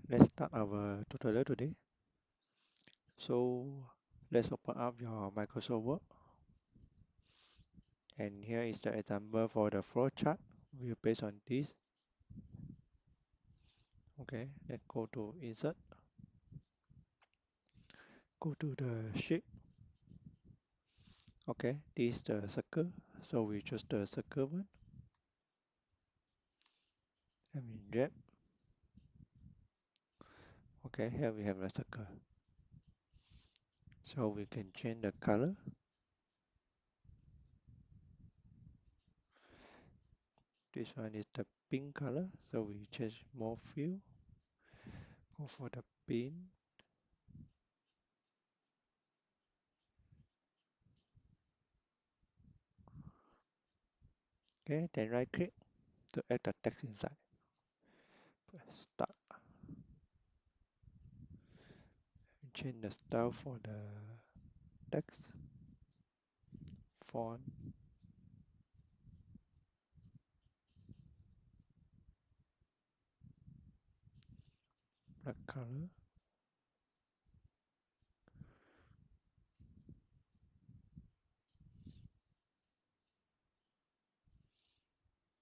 Let's start our tutorial today. So let's open up your Microsoft Word, and here is the example for the flow chart. We'll based on this. Okay, let's go to insert, go to the sheet. Okay, this is the circle, so we choose the circle one and we drag. Okay, here we have a circle, so we can change the color. This one is the pink color, so we change more fill, go for the pink. Okay, then right click to add the text inside. Press start. Change the style for the text, font, black color,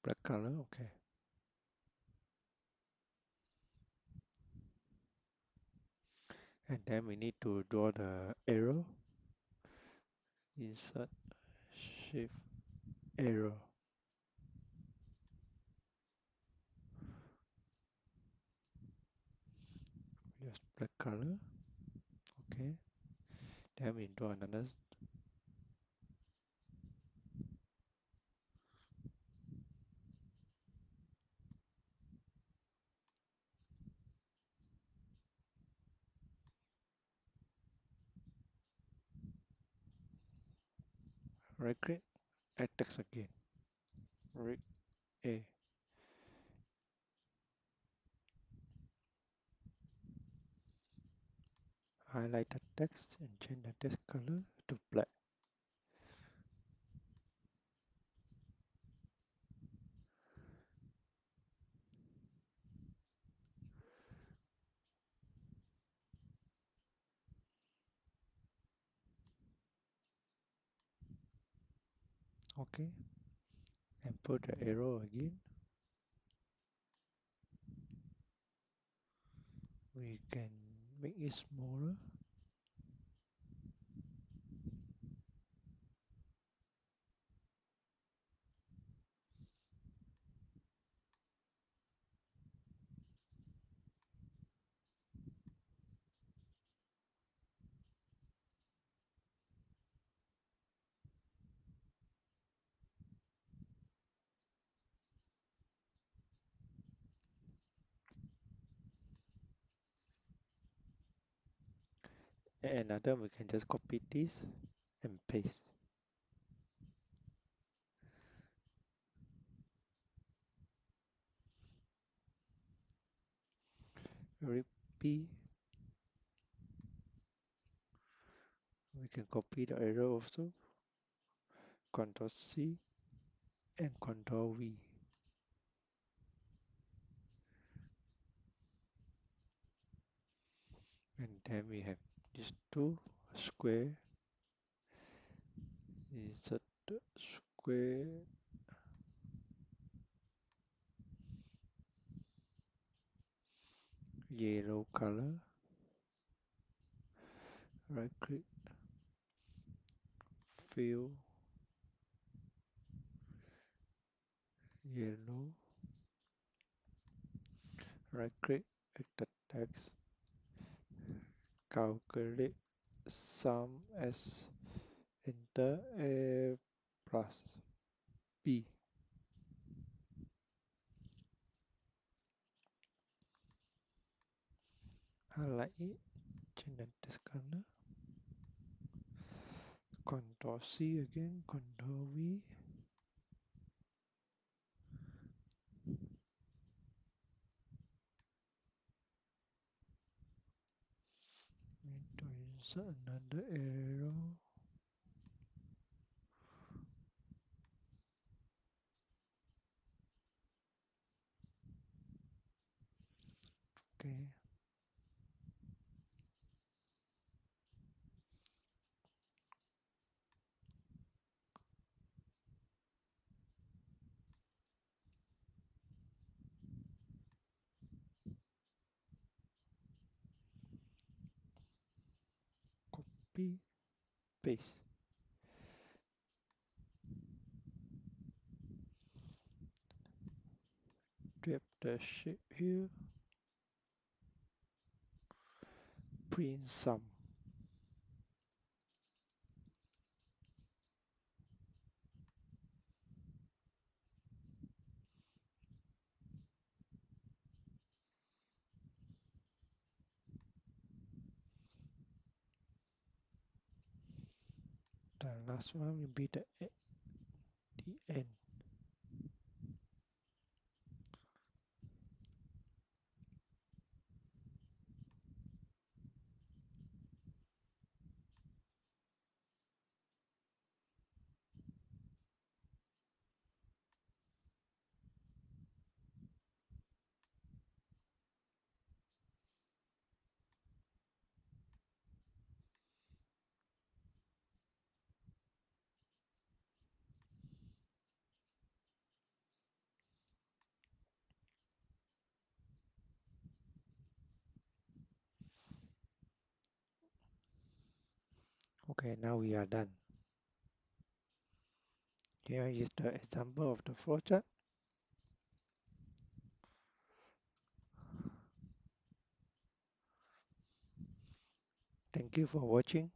black color, okay. And then we need to draw the arrow, insert, shift, arrow. Use black color, okay. Then we draw another right click, add text again, right A. Highlight the text and change the text color to black. Okay, and put the arrow again. We can make it smaller. And another, we can just copy this and paste. Repeat. We can copy the arrow also. Control C and Control V. And then we have these two square. Insert the square, yellow color. Right click, fill, yellow. Right click, at the text. Calculate sum as enter A plus B. Highlight it, change the text color. Control C again, Control V. Need to insert another arrow. Okay. copy, paste. Drag the shape here, print some. The last one will be the end. Okay, now we are done. Here is the example of the flowchart. Thank you for watching.